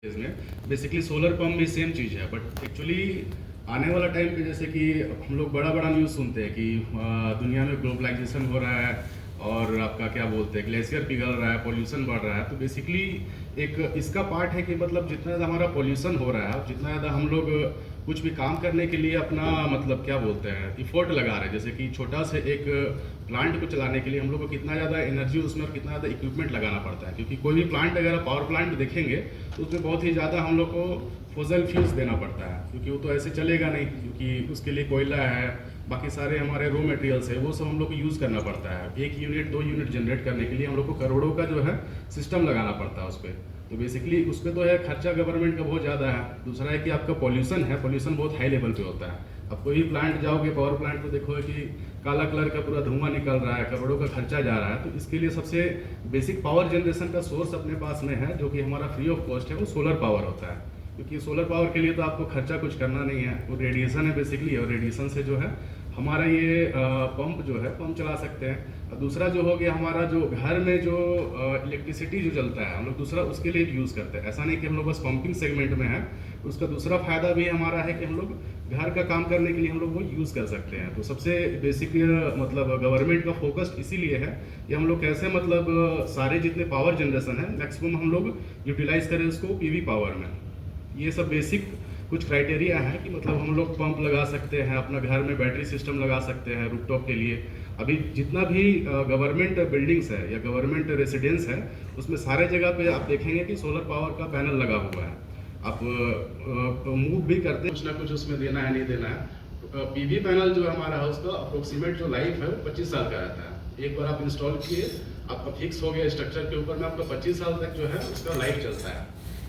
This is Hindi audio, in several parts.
इसमें बेसिकली सोलर पंप भी सेम चीज़ है, बट एक्चुअली आने वाला टाइम पे जैसे कि हम लोग बड़ा बड़ा न्यूज़ सुनते हैं कि दुनिया में ग्लोबलाइजेशन हो रहा है और आपका क्या बोलते हैं ग्लेशियर पिघल रहा है, पोल्यूशन बढ़ रहा है। तो बेसिकली एक इसका पार्ट है कि मतलब जितना ज़्यादा हमारा पोल्यूशन हो रहा है, जितना ज़्यादा हम लोग कुछ भी काम करने के लिए अपना मतलब क्या बोलते हैं इफोर्ट लगा रहे हैं। जैसे कि छोटा से एक प्लांट को चलाने के लिए हम लोग को कितना ज़्यादा एनर्जी उसमें और कितना ज़्यादा इक्विपमेंट लगाना पड़ता है, क्योंकि कोई भी प्लांट अगर आप पावर प्लांट देखेंगे तो उसमें बहुत ही ज़्यादा हम लोग को फॉसिल फ्यूल्स देना पड़ता है, क्योंकि वो तो ऐसे चलेगा नहीं, क्योंकि उसके लिए कोयला है, बाकी सारे हमारे रॉ मटेरियल्स है, वो सब हम लोग को यूज़ करना पड़ता है। एक यूनिट 2 यूनिट जनरेट करने के लिए हम लोग को करोड़ों का जो है सिस्टम लगाना पड़ता है उस पर। तो बेसिकली उस पर तो है खर्चा गवर्नमेंट का बहुत ज़्यादा है। दूसरा है कि आपका पॉल्यूशन है, पॉल्यूशन बहुत हाई लेवल पे होता है। अब कोई भी प्लांट जाओगे पावर प्लांट तो देखोगे कि काला कलर का पूरा धुआं निकल रहा है, करोड़ों का खर्चा जा रहा है। तो इसके लिए सबसे बेसिक पावर जनरेशन का सोर्स अपने पास में है, जो कि हमारा फ्री ऑफ कॉस्ट है, वो सोलर पावर होता है। क्योंकि सोलर पावर के लिए तो आपको खर्चा कुछ करना नहीं है, वो रेडिएशन है बेसिकली, और रेडिएशन से जो है हमारा ये पंप जो है पंप चला सकते हैं। और दूसरा जो हो गया हमारा जो घर में जो इलेक्ट्रिसिटी जो चलता है हम लोग दूसरा उसके लिए यूज़ करते हैं। ऐसा नहीं कि हम लोग बस पंपिंग सेगमेंट में है, उसका दूसरा फायदा भी हमारा है कि हम लोग घर का काम करने के लिए हम लोग वो यूज़ कर सकते हैं। तो सबसे बेसिक मतलब गवर्नमेंट का फोकस इसीलिए है कि हम लोग कैसे मतलब सारे जितने पावर जनरेशन है मैक्सिमम हम लोग यूटिलाइज करें उसको पीवी पावर में। ये सब बेसिक कुछ क्राइटेरिया है कि मतलब हम लोग पंप लगा सकते हैं, अपना घर में बैटरी सिस्टम लगा सकते हैं रूफटॉप के लिए। अभी जितना भी गवर्नमेंट बिल्डिंग्स है या गवर्नमेंट रेसिडेंस है उसमें सारे जगह पे आप देखेंगे कि सोलर पावर का पैनल लगा हुआ है। आप मूव भी करते हैं, कुछ ना कुछ उसमें देना है नहीं देना है। पीवी पैनल जो हमारा है उसका अप्रोक्सीमेट जो लाइफ है वो 25 साल का रहता है। एक बार आप इंस्टॉल किए, आपका फिक्स हो गया स्ट्रक्चर के ऊपर में, आपका 25 साल तक जो है उसका लाइफ चलता है।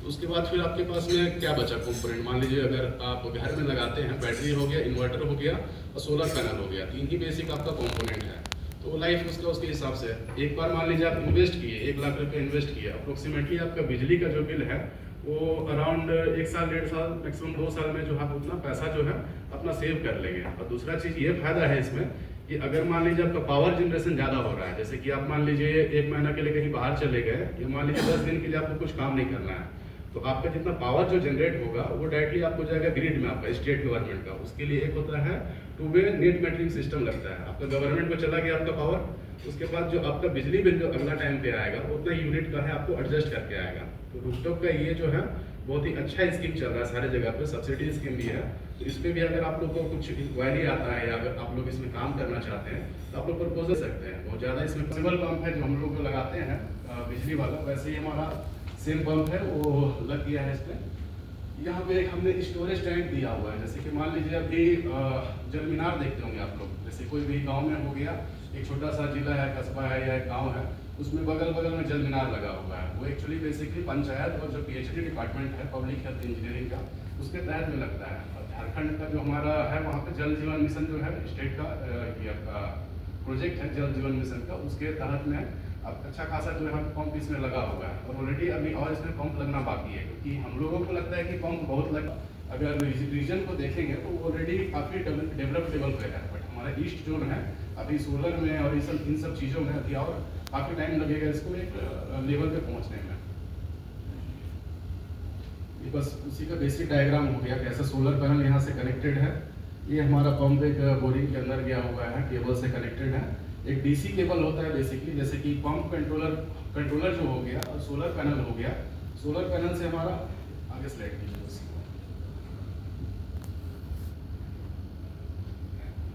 उसके बाद फिर आपके पास में क्या बचा कंपोनेंट, मान लीजिए अगर आप घर में लगाते हैं, बैटरी हो गया, इन्वर्टर हो गया और सोलर पैनल हो गया, तीन ही बेसिक आपका कंपोनेंट है। तो लाइफ उसका उसके हिसाब से एक बार मान लीजिए आप इन्वेस्ट किए, 1 लाख रुपये इन्वेस्ट किया, अप्रोक्सीमेटली आपका बिजली का जो बिल है वो अराउंड 1 साल 1.5 साल मैक्सिमम 2 साल में जो आप उतना पैसा जो है अपना सेव कर लेंगे। और दूसरा चीज़ ये फायदा है इसमें कि अगर मान लीजिए आपका पावर जनरेशन ज़्यादा हो रहा है, जैसे कि आप मान लीजिए 1 महीना के लिए कहीं बाहर चले गए या मान लीजिए 10 दिन के लिए आपको कुछ काम नहीं करना है, तो आपका जितना पावर जो जनरेट होगा वो डायरेक्टली आपको जाएगा ग्रिड में, आपका स्टेट गवर्नमेंट का। उसके लिए एक होता है 2 वे नेट मेटरिंग सिस्टम लगता है, आपका गवर्नमेंट को चला गया आपका पावर, उसके बाद जो आपका बिजली बिल जो अगला टाइम पे आएगा उतना यूनिट का है आपको एडजस्ट करके आएगा। तो रूफटॉप का ये जो है बहुत ही अच्छा स्कीम चल रहा है सारे जगह पे, सब्सिडी स्कीम भी है। तो इस पर भी अगर आप लोग को कुछ इंक्वायरी आता है या अगर आप लोग इसमें काम करना चाहते हैं तो आप लोग प्रपोजल सकते हैं। बहुत ज़्यादा इसमें पॉसिबल पंप है जो हम लोग लगाते हैं बिजली वाला, वैसे ही हमारा सेम पंप है वो लग गया है इस पर। यहाँ पे एक हमने स्टोरेज टैंक दिया हुआ है, जैसे कि मान लीजिए अभी जल मीनार देखते होंगे आप लोग, जैसे कोई भी गांव में हो गया, एक छोटा सा जिला है, कस्बा है या एक गांव है, उसमें बगल बगल में जल मीनार लगा हुआ है। वो एक्चुअली बेसिकली पंचायत और जो पीएचडी डिपार्टमेंट है पब्लिक हेल्थ इंजीनियरिंग का उसके तहत में लगता है। और झारखंड का जो हमारा है वहाँ पे जल जीवन मिशन जो है स्टेट का ये आपका प्रोजेक्ट है जल जीवन मिशन का, उसके तहत में अब अच्छा खासा जो है पंप इसमें लगा हुआ है। और ऑलरेडी अभी और इसमें पंप लगना बाकी है, क्योंकि हम लोगों को लगता है कि पंप बहुत लगा, अगर रीजन को देखेंगे तो ऑलरेडी काफ़ी डेवलप लेवल पे है, बट हमारा ईस्ट जोन है अभी सोलर में और इन सब चीज़ों में अभी और काफ़ी टाइम लगेगा इसको एक लेवल पे पहुंचने में। ये बस उसी का बेसिक डायग्राम हो गया, कैसे सोलर पैनल यहाँ से कनेक्टेड है। ये हमारा पंप एक बोरिंग के अंदर गया हुआ है, केबल से कनेक्टेड है। एक डीसी केबल होता है बेसिकली, जैसे कि पंप कंट्रोलर जो हो गया और सोलर पैनल हो गया। सोलर पैनल से हमारा आगे स्लाइड कीजिए,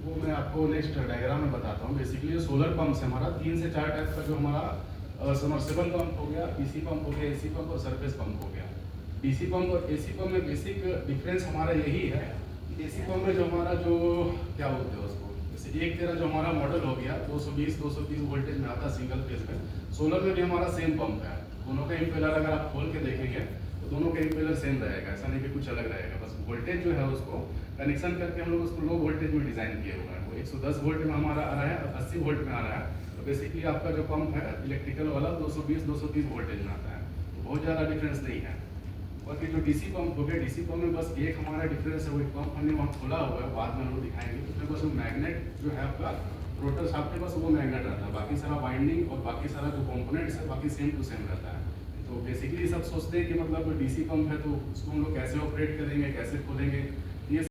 वो मैं आपको नेक्स्ट डायग्राम में बताता हूँ। बेसिकली सोलर पंप से हमारा 3 से 4 टाइप का जो हमारा सबमर्सिबल पंप हो गया, पीसी पंप हो गया, एसी पंप और सरफेस पंप हो गया। डीसी पंप और एसी पंप में बेसिक डिफरेंस हमारा यही है कि एसी पंप में जो हमारा जो क्या बोलते हैं उसको, जैसे एक तेरा जो हमारा मॉडल हो गया 220-230 वोल्टेज में आता है सिंगल फेज में। सोलर में भी हमारा सेम पंप है, दोनों का इम्पेलर अगर आप खोल के देखेंगे तो दोनों का इम्पेलर सेम रहेगा, ऐसा नहीं कि कुछ अलग रहेगा। बस वोल्टेज जो है उसको कनेक्शन करके हम लोग उसको लो वोल्टेज में डिजाइन किए हुए हैं। वो 110 वोल्ट में हमारा आ रहा है और 80 वोल्ट में आ रहा है। तो बेसिकली आपका जो पंप है इलेक्ट्रिकल वाला 220-230 वोल्टेज में आता है, तो बहुत ज़्यादा डिफरेंस नहीं है। बाकी जो डीसी पंप हो गया, डीसी पंप में बस एक हमारा डिफरेंस है, वो एक पंप हमने वहाँ खोला हुआ है, बाद में हम लोग दिखाएंगे। उसमें बस वो मैग्नेट जो है आपका रोटर शाफ्ट के पास वो मैग्नेट रहता है, बाकी सारा वाइंडिंग और बाकी सारा जो कॉम्पोनेंट्स है बाकी सेम टू सेम रहता है। तो तो बेसिकली सब सोचते हैं कि मतलब डीसी पंप है तो उसको हम लोग कैसे ऑपरेट करेंगे, कैसे खोलेंगे,